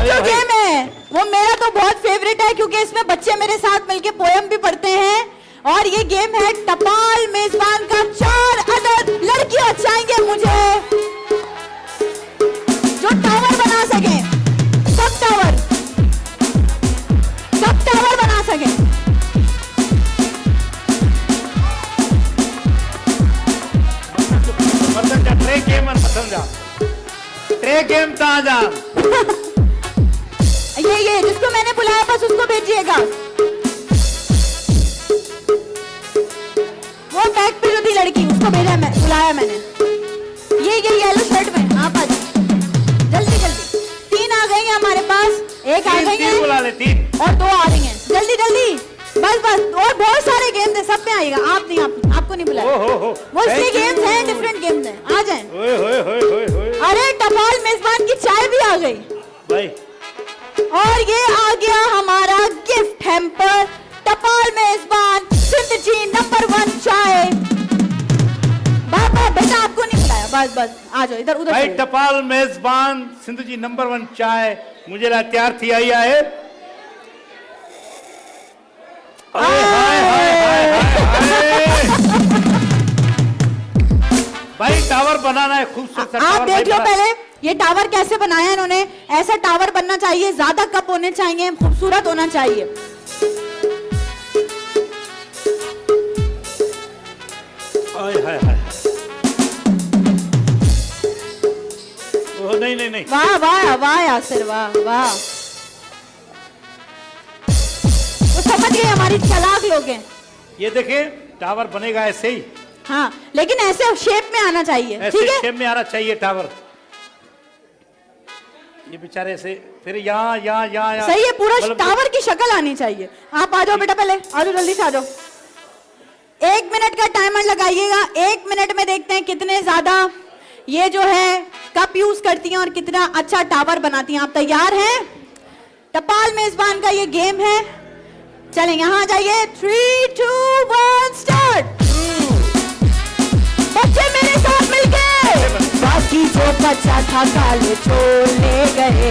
जो गेम है वो मेरा तो बहुत फेवरेट है, क्योंकि इसमें बच्चे मेरे साथ मिलके पोयम भी पढ़ते हैं। और ये गेम है टपाल मेजबान का 4 अदद लड़कियां चाहिए मुझे जो टावर बना सके, सब टावर बना सके। ट्रे गेम कहाँ जा ये जिसको मैंने बुलाया बस उसको भेजिएगा। वो बैग पे जो थी लड़की उसको भेजा, मैं बुलाया मैंने। ये येलो शर्ट में आप आ जाओ जल्दी जल्दी। 3 आ गई हैं हमारे पास, 1 आ गई है और 2 आ रही हैं। जल्दी जल्दी बस और बहुत सारे गेम्स हैं, सब में आएगा। आप नहीं, आपको नहीं बुलाया। वो इसलिए गेम्स हैं, डिफरेंट गेम्स हैं, आ जाएं। अरे टपाल मेजबान की चाय भी आ गई भाई। और ये आ गया हमारा गिफ्ट हैम्पर, टपाल मेजबान सिंध जी नंबर 1 चाय। बाबा बेटा आपको नहीं बुलाया, बस आ जाओ इधर उधर। भाई टपाल मेजबान सिंधु जी नंबर 1 चाय मुझे ला तैयार थी आई है। भाई टावर बनाना है खूबसूरत। आप देख लो पहले ये टावर कैसे बनाया इन्होंने। ऐसा टावर बनना चाहिए, ज्यादा कप होने चाहिए, खूबसूरत होना चाहिए। नहीं वाह वाह वाह यासिर, वाह वाह। वो समझ गए, हमारी चालाक लोग हैं। ये देखें टावर बनेगा ऐसे ही। हाँ लेकिन ऐसे शेप में आना चाहिए, ठीक है? शेप में आना चाहिए टावर। ये बेचारे से फिर यहाँ सही है, पूरा टावर की शक्ल आनी चाहिए। आप आ जाओ बेटा, पहले आ जाओ, जल्दी से आ जाओ। 1 मिनट का टाइमर लगाइएगा। 1 मिनट में देखते हैं कितने ज्यादा ये जो है कप यूज करती हैं और कितना अच्छा टावर बनाती हैं। आप तैयार हैं? टपाल मेजबान का ये गेम है। चलें यहाँ आ जाइए। 3, 2, 1 स्टार्ट। बच्चे मेरे साथ मिलके। बाकी जो बचा था काले छोड़ ले गए,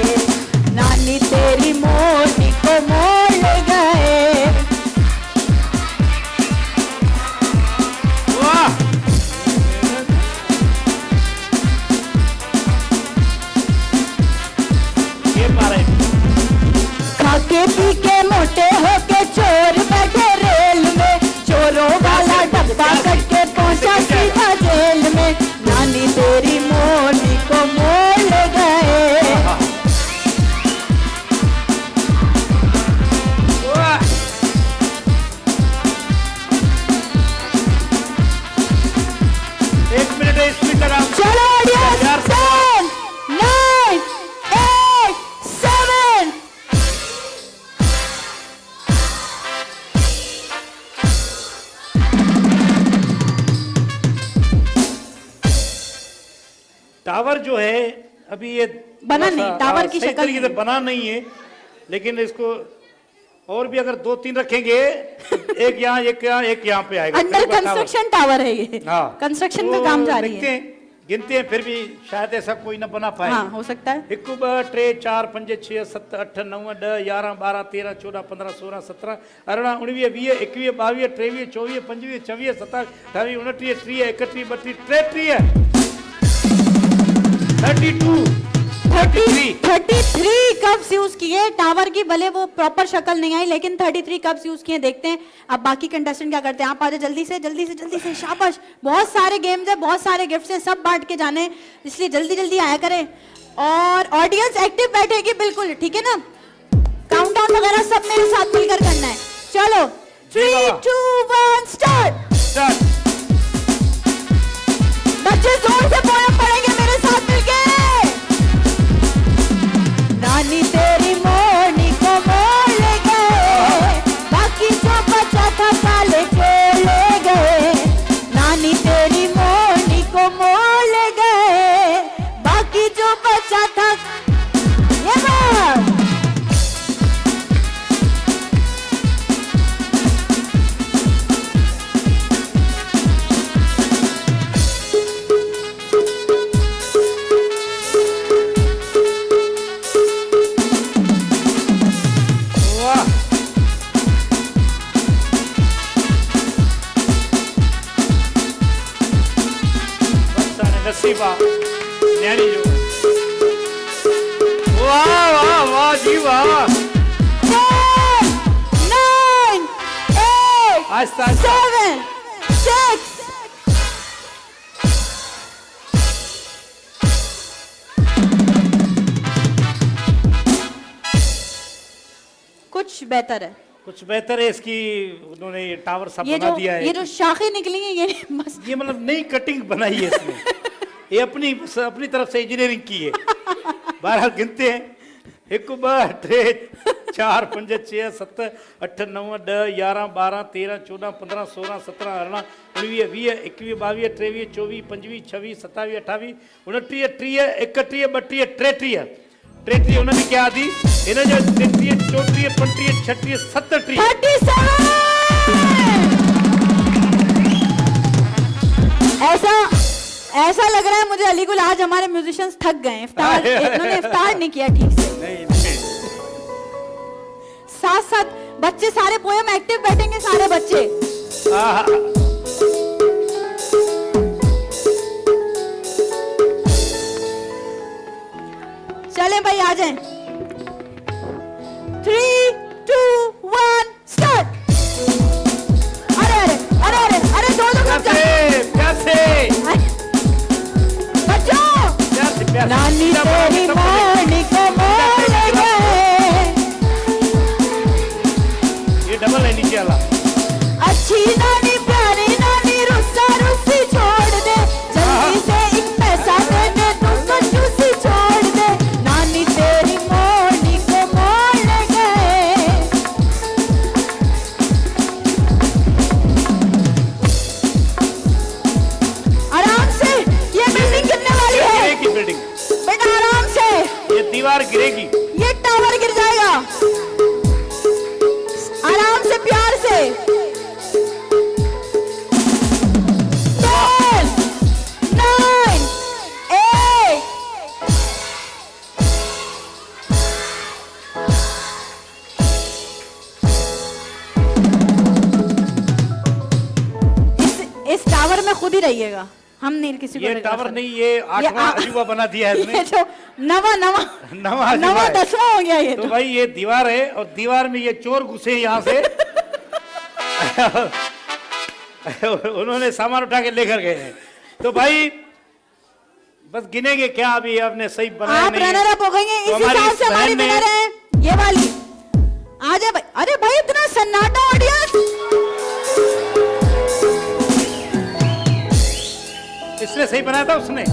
नानी तेरी मोटी को मोड़ ले गए। वाह ये मारे। खाके पी के मोटे होके चोर बैठे रेल में, चोरों वाला डब्बा करके पहुंचा सीधा जेल में, नानी तेरी मोटी को मोड़ ले गए। चलो 10, 9, 8, 7। टावर जो है अभी ये बना नहीं, टावर की शक्ल तरीके से बना नहीं है, लेकिन इसको और भी अगर 2-3 रखेंगे, एक यहाँ पे आएगा। अंडर कंस्ट्रक्शन टावर है ये। कंस्ट्रक्शन का काम जारी है। गिनते हैं फिर भी शायद ऐसा कोई ना बना पाए। हाँ, हो सकता है। 1, 2, 3, 4, 5, 6, 7, 8, 9, 10, 11, 12, 13, 14, 15, 16, 17, 18, 19, 20, 21, 22, 23, 24, 25, 26, 27, 28, 29, 30, 31, 32, 33 33 कप्स यूज किए टावर की। भले वो प्रॉपर शक्ल नहीं आई, लेकिन 33 कप्स यूज किए। देखते हैं अब बाकी कंटेस्टेंट क्या करते हैं। आप आ जाओ जल्दी से। शाबाश, बहुत सारे गेम्स हैं, बहुत सारे गिफ्ट्स हैं, सब बांट के जाने, इसलिए जल्दी जल्दी आया करें। और ऑडियंस एक्टिव बैठेगी बिल्कुल, ठीक है ना? काउंटडाउन वगैरह सब मेरे साथ मिलकर करना है। चलो 3, 2, 1 स्टार्ट। बच्चे जोर से पोएम पढ़ेंगे मेरे साथ मिलके। नानी तेरी मोरनी को मोड़ ले गए, बाकी जो बचा था काले छोड़ ले गए, नानी तेरी मोरनी को मोड़ ले गए, बाकी जो बचा था। ये बात वाह न्याणी जो वाह वाह वाह जी वाह 9 8 आहिस्ता आहिस्ता 7 6 कुछ बेहतर है कुछ बेहतर है इसकी उन्होंने ये टावर सब ये बना जो दिया है ये जो शाखें निकली हैं ये बस ये मतलब नई कटिंग बनाई है इसने ये अपनी तरफ से इंजीनियरिंग की है बहरहाल गिनते हैं 1 2 3 4 5 6 7 8 9 10 11 12 13 14 15 16 17 18 19 20 21 22 23 24 25 26 27 28 29 30 31 32 33 33 उन्होंने क्या दी इन्हें जो 33 34 35 36 37 ऐसा लग रहा है मुझे अलीगुल आज हमारे म्यूजिशियंस थक गए इफ्तार इन्होंने इफ्तार नहीं किया ठीक से नहीं साथ साथ बच्चे सारे पोएम एक्टिव बैठेंगे सारे बच्चे चलें भाई आ जाएं 3 2 1 स्टार्ट अरे अरे अरे अरे अरे दो प्यासे बच्चों नानी तेरी मोरनी को मोल गए ये डबल है नीचे वाला अच्छी नानी प्यारी नानी रुस्सा रुस्सी छोड़ दे जल्दी से एक पैसा दे दे तुमको चूसी छोड़ दे नानी तेरी मोरनी को मोल गए आराम से ये बिल्डिंग गिरने वाली है गिरेगी बिल्डिंग बेटा आराम से ये दीवार गिरेगी ये टावर गिर जाएगा आराम से प्यार से 10 9 8 इस टावर में खुद ही रहिएगा हम नहीं किसी को ये टावर नहीं ये 8वां अजूबा बना दिया है इसने ये जो नवा नवा नवा अजूबा नवा है। 10वां हो गया ये तो भाई ये दीवार है और दीवार में ये चोर घुसे यहाँ से उन्होंने सामान उठा के लेकर गए हैं तो भाई बस गिनेंगे क्या अभी आपने सही बनाया आप नहीं रनर अप हो गए हैं, तो इस हिसाब से हमारी बहन ने- विनर है ये वाली आ जाए भाई अरे भाई इतना सन्नाटा ऑडियंस इसने सही बनाया था उसने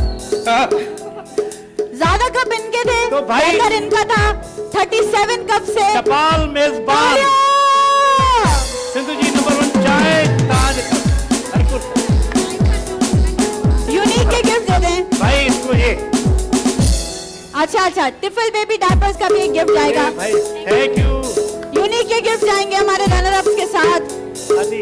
ज्यादा कप इनके थे तो भाई- बेहतर इनका था 37 कप से चपाल मेजबान तालियां! सिंधु जी नंबर 1 चाय ताज हरकुट यूनिक के गिफ्ट दे दें भाई इसको ये अच्छा अच्छा टिफल बेबी डायपर्स का भी एक गिफ्ट जाएगा भाई थैंक यू यूनिक के गिफ्ट जाएंगे हमारे रनर अप्स के साथ आदि